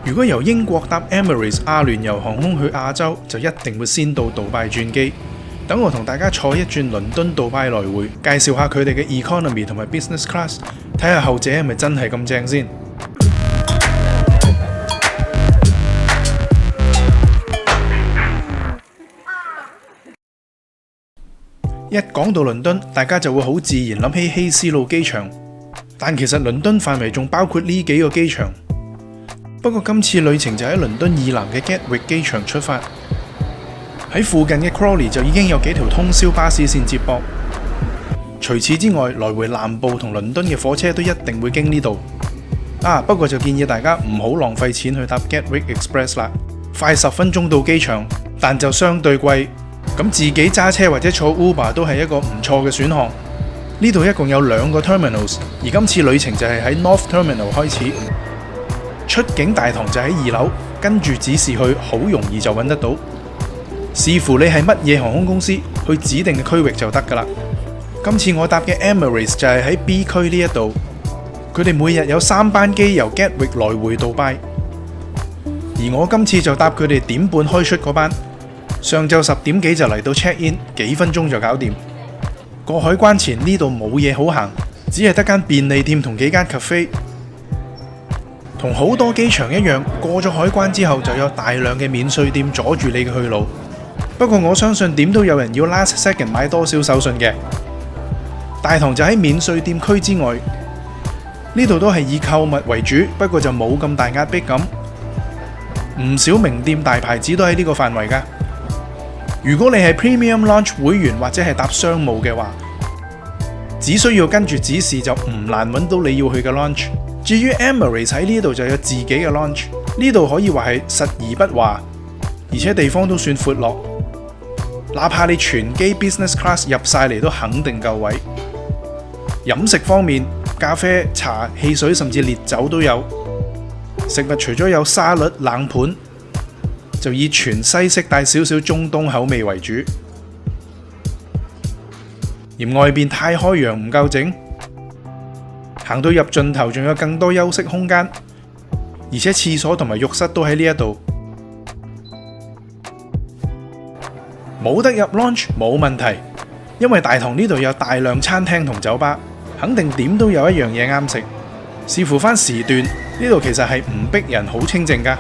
如果由英國搭 Emirates 阿聯酋航空去亞洲，就一定會先到杜拜轉機。等我同大家坐一轉倫敦杜拜來回，介紹下佢哋嘅 Economy 同埋 Business Class， 睇下後者係咪真係咁正先。一講到倫敦，大家就會好自然諗起希斯路機場，但其實倫敦範圍仲包括呢幾個機場。不過今次旅程就喺倫敦以南嘅 Gatwick 機場出發，喺附近嘅 Crawley 就已經有幾條通宵巴士線接駁。除此之外，來回南部同倫敦嘅火車都一定會經呢度。不過就建議大家唔好浪費錢去搭 Gatwick Express 啦，快10分鐘到機場，但就相對貴。咁自己揸車或者坐 Uber 都係一個唔錯嘅選項。呢度一共有2個 terminals， 而今次旅程就係喺 North Terminal 開始。出境大堂就喺2樓，跟住指示去，好容易就揾得到。視乎你係乜嘢航空公司，去指定嘅區域就得㗎啦。今次我搭嘅 Emirates 就係喺 B 區呢一度，佢哋每日有3班機由 Gatwick 來回杜拜，而我今次就搭佢哋點半開出嗰班，上晝10點幾就嚟到 check in， 幾分鐘就搞掂。過海關前呢度冇嘢好行，只係得間便利店同幾間 cafe。同好多機場一樣，過咗海關之後就有大量嘅免稅店阻住你嘅去路。不過我相信點都有人要 last second 買多少手信嘅。大堂就喺免稅店區之外，呢度都係以購物為主，不過就冇咁大壓迫感。唔少名店大牌子都喺呢個範圍㗎。如果你係 Premium Lounge 會員或者係搭商務嘅話，只需要跟住指示就唔難揾到你要去嘅 lounge。至於 Emirates 喺呢度就有自己嘅 lounge， 呢度可以話係實而不華，而且地方都算闊落。哪怕你全機 Business Class 入晒嚟都肯定夠位。飲食方面，咖啡、茶、汽水甚至烈酒都有。食物除咗有沙律、冷盤，就以全西式帶少少中東口味為主。嫌外邊太開揚唔夠整，行到入盡頭仲有更多休息空間，而且廁所同埋浴室都喺呢一度。冇得入 lounge 冇問題，因為大堂呢度有大量餐廳同酒吧，肯定點都有一樣嘢啱食。視乎翻時段，呢度其實係唔逼人，好清靜㗎。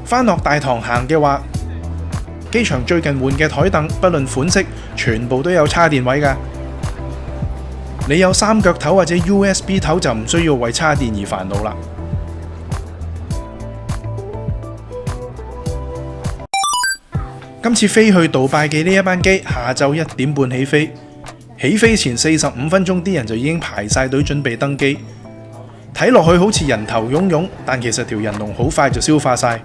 翻落大堂行嘅話，機場最近換嘅台凳，不論款式，全部都有叉電位㗎。你有3腳頭或者 USB 頭就唔需要為叉電而煩惱啦。今次飛去杜拜嘅呢一班機，下晝1點半起飛，起飛前45分鐘啲人就已經排晒隊準備登機。睇落去好似人頭湧湧，但其實條人龍好快就消化晒。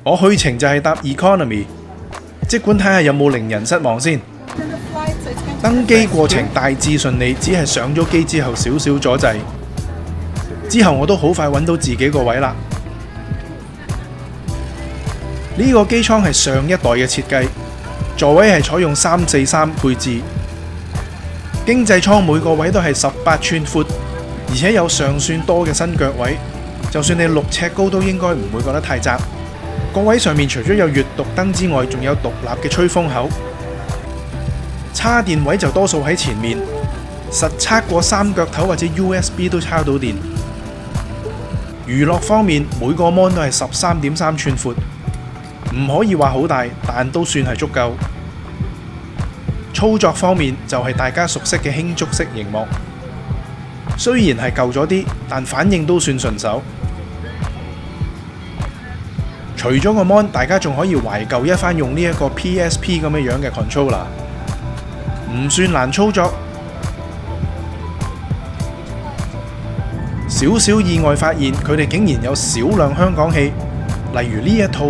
我去程就係搭 Economy， 即管睇下有冇令人失望先。登機過程大致順利，只係上咗機之後少少阻滯。之後我都好快揾到自己個位啦。呢個機艙係上一代嘅設計，座位係採用343配置。經濟艙每個位都係18寸闊，而且有尚算多嘅新腳位，就算你6尺高都應該唔會覺得太窄。個位上面除咗有閱讀燈之外，仲有獨立嘅吹風口。叉電位就多數喺前面，實測過3腳頭或者 USB 都叉到電。娛樂方面，每個 mon 都係13.3寸闊，唔可以話好大，但都算係足夠。操作方面就係大家熟悉嘅輕觸式螢幕，雖然係舊咗啲，但反應都算順手。除咗個 mon， 大家仲可以懷舊一番用呢一個 PSP 咁樣嘅 controller， 唔算難操作。少少意外發現，佢哋竟然有少量香港戲，例如呢一套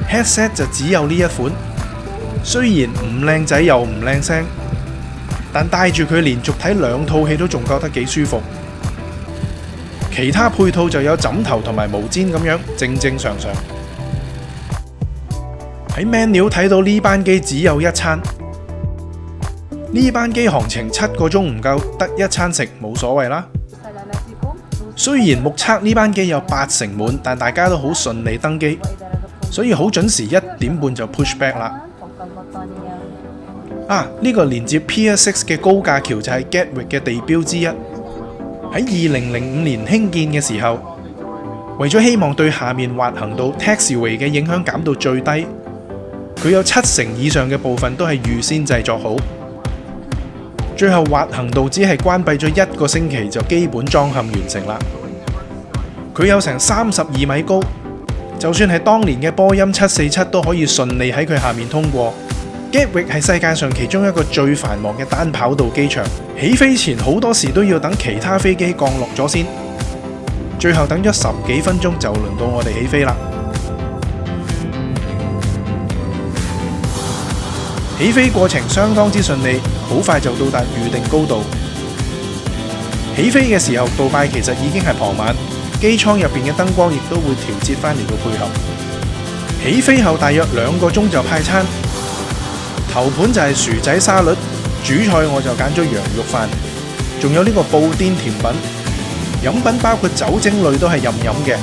headset 就只有呢一款，雖然唔靚仔又唔靚聲，但帶住佢連續睇2套戲都仲覺得幾舒服。其他配套就有枕頭同埋毛氈咁樣，正正常常。喺 menu 睇到呢班機只有1餐，呢班機行程7個鐘唔夠，得1餐食冇所謂啦。雖然目測呢班機有80%滿，但大家都好順利登機，所以好準時1點半就 push back 啦。呢個連接 Pier 6嘅高架橋就係 Gatwick 嘅地標之一。喺2005年興建嘅時候，為咗希望對下面滑行道 taxiway 嘅影響減到最低，佢有70%以上嘅部分都係預先製作好。最後滑行道只係關閉咗1個星期就基本裝嵌完成啦。佢有成32米高，就算係當年嘅波音747都可以順利喺佢下面通過。Gatwick 係世界上其中一個最繁忙嘅單跑道機場，起飛前好多時都要等其他飛機降落咗先，最後等咗10幾分鐘就輪到我哋起飛啦。起飛過程相當之順利，好快就到達預定高度。起飛嘅時候，杜拜其實已經係傍晚，機艙入邊嘅燈光亦都會調節翻嚟到配合。起飛後大約2個鐘就派餐。頭盤就係薯仔沙律，主菜我就揀咗羊肉飯，仲有呢個布甸甜品。飲品包括酒精類都係任飲嘅。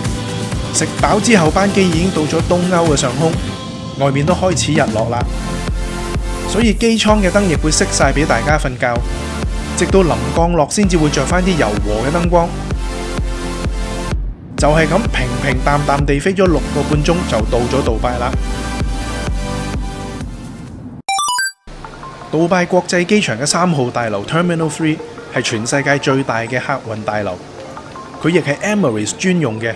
食飽之後，班機已經到咗東歐嘅上空，外面都開始日落啦，所以機艙嘅燈亦會熄晒俾大家瞓覺，直到臨降落先至會着翻啲柔和嘅燈光。就係咁平平淡淡地飛咗6個半鐘就到咗杜拜啦。杜拜國際機場嘅3號大樓 Terminal 3係全世界最大嘅客運大樓，佢亦係 Emirates 專用嘅。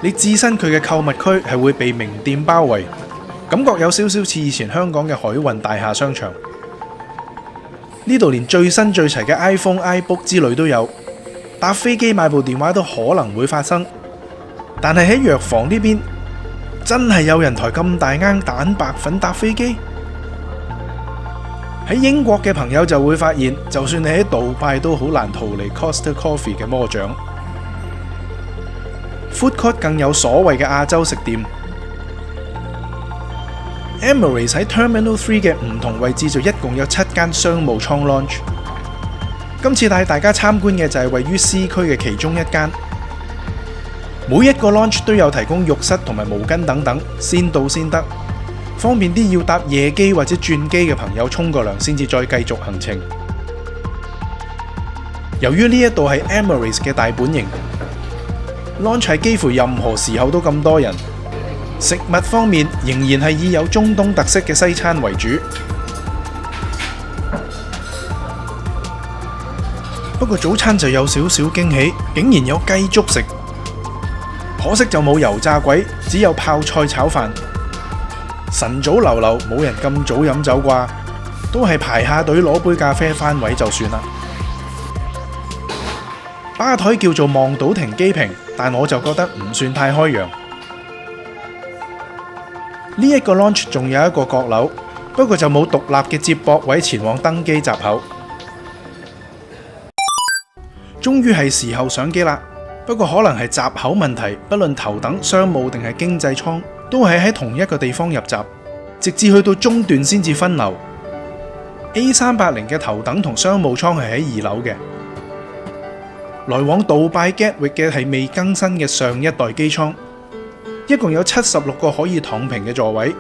你置身佢嘅購物區係會被名店包圍，感覺有少少似以前香港嘅海運大廈商場。呢度連最新最齊嘅 iPhone、iBook 之類都有，搭飛機買部電話都可能會發生。但係喺藥房呢邊，真係有人抬咁大罌蛋白粉搭飛機？喺英國嘅朋友就會發現，就算你喺杜拜都好難逃離 Costa Coffee 嘅魔掌。Food Court 更有所謂嘅亞洲食店。Emirates 喺 Terminal 3嘅唔同位置就一共有7間商務艙 lounge。今次帶大家參觀嘅就係位於 C 區嘅其中一間。每一個 lounge 都有提供浴室同埋毛巾等等，先到先得。方便啲要搭夜機或者轉機嘅朋友沖個涼先至再繼續行程。由於呢一度係 Emirates 嘅大本營，launch 係幾乎任何時候都咁多人。食物方面仍然係以有中東特色嘅西餐為主。不過早餐就有少少驚喜，竟然有雞粥食，可惜就冇油炸鬼，只有泡菜炒飯。晨早流流冇人咁早飲酒啩，都係排下隊攞杯咖啡翻位就算啦。吧台叫做望島亭機坪，但我就覺得唔算太開揚。呢一個 launch 仲有一個閣樓，不過就冇獨立嘅接駁位前往登機閘口。終於係時候上機啦，不過可能係閘口問題，不論頭等、商務定係經濟艙，都係喺同一個地方入閘，直至去到中段先至分流。A380 嘅頭等同商務艙係喺2樓嘅。來往杜拜 Gatwick 嘅係未更新嘅上一代機艙，一共有76個可以躺平嘅座位，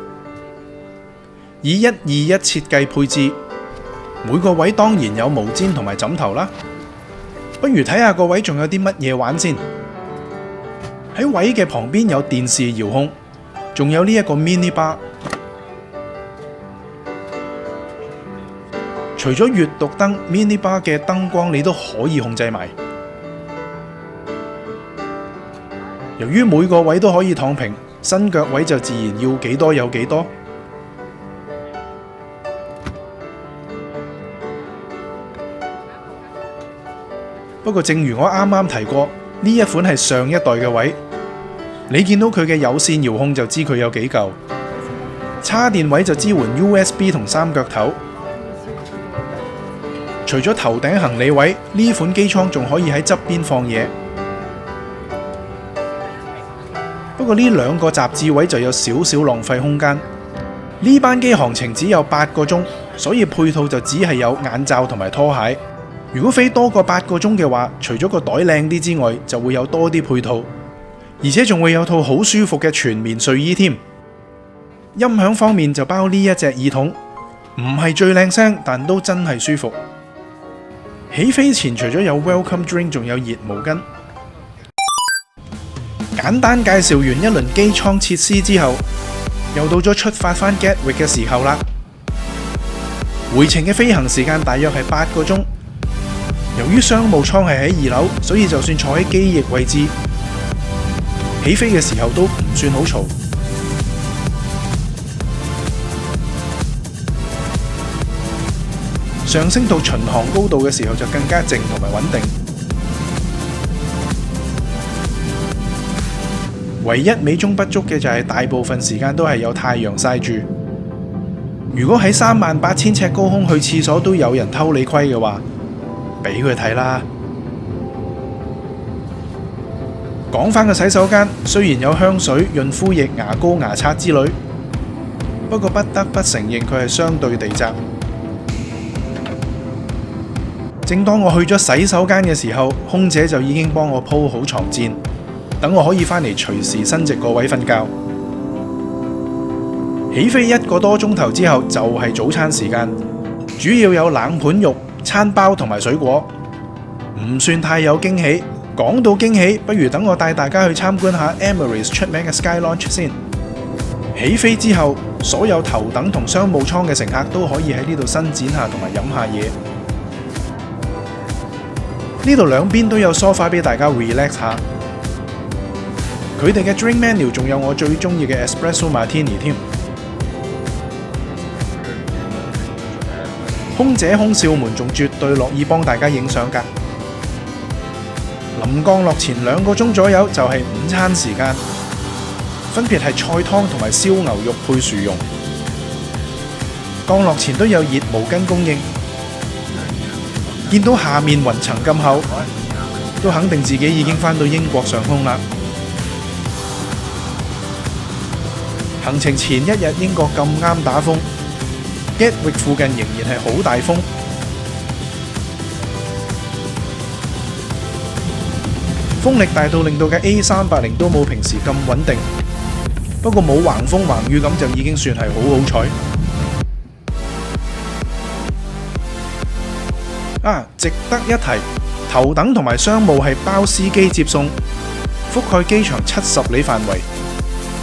以121設計配置，每個位當然有毛氈同埋枕頭啦。不如睇下個位仲有啲乜嘢玩先。喺位嘅旁邊有電視遙控，仲有呢一個 mini bar。除咗閱讀燈 ，mini bar 嘅燈光你都可以控制埋。由於每個位都可以躺平，伸腳位就自然要幾多有幾多。不過正如我啱啱提過，呢一款係上一代嘅位，你見到佢嘅有線遙控就知佢有幾舊。叉電位就支援 USB 同3腳頭。除咗頭頂行李位，呢款機艙仲可以喺側邊放嘢。不過呢2個雜誌位就有少少浪費空間。呢班機航程只有8個鐘，所以配套就只係有眼罩同埋拖鞋。如果飛多過8個鐘嘅話，除咗個袋靚啲之外，就會有多啲配套，而且仲會有套好舒服嘅全棉睡衣添。音響方面就包呢一隻耳筒，唔係最靚聲，但都真係舒服。起飛前除咗有 welcome drink， 仲有熱毛巾。簡單介紹完一輪機艙設施之後，又到咗出發返 Gatwick 嘅時候啦。回程嘅飛行時間大約係8個鐘。由於商務艙係喺2樓，所以就算坐喺機翼位置，起飛嘅時候都唔算好嘈。上升到巡航高度嘅時候就更加靜同埋穩定。唯一美中不足嘅就係大部分時間都係有太陽曬住。如果喺38000尺高空去廁所都有人偷你窺嘅話，俾佢睇啦。講返個洗手間，雖然有香水、潤膚液、牙膏、牙刷之類，不過不得不承認佢係相對地窄。正當我去咗洗手間嘅時候，空姐就已經幫我鋪好床墊，等我可以返嚟隨時伸直個位瞓覺。起飛1個多鐘頭之後就係早餐時間，主要有冷盤肉、餐包同埋水果，唔算太有驚喜。講到驚喜，不如等我帶大家去參觀下 Emirates 出名嘅 Sky Lounge 先。起飛之後，所有頭等同商務艙嘅乘客都可以喺呢度伸展下同埋飲下嘢。呢度兩邊都有 sofa 俾大家 relax 下。佢哋嘅 drink menu 仲有我最中意嘅 Espresso Martini 添。空姐空少們仲絕對樂意幫大家影相㗎。臨降落前2個鐘左右就係午餐時間，分別係菜湯同埋燒牛肉配薯蓉。降落前都有熱毛巾供應。見到下面雲層咁厚，都肯定自己已經返到英國上空啦。行程前1日英國咁啱打風。Gatwick 附近仍然係好大風，風力大到令到嘅 A380都冇平時咁穩定。不過冇橫風橫雨咁就已經算係好好彩。值得一提，頭等同埋商務係包司機接送，覆蓋機場70里範圍，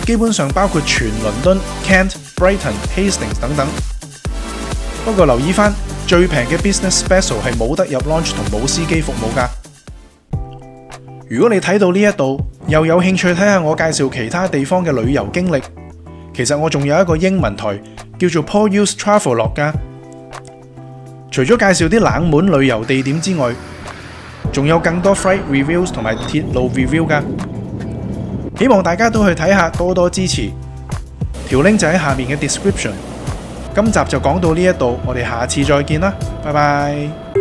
基本上包括全倫敦、Kent、Brighton、Hastings 等等。不過留意返，最平嘅 Business Special 係冇得入 lounge 同冇司機服務㗎。如果你睇到呢一度，又有興趣睇下我介紹其他地方嘅旅遊經歷，其實我仲有一個英文台叫做 Paul Hughes Travelog 㗎。除咗介紹啲冷門旅遊地點之外，仲有更多 flight reviews 同埋鐵路 review 㗎。希望大家都去睇下，多多支持。條 link 就喺下面嘅 description。今集就講到呢一度，我哋下次再見啦，拜拜。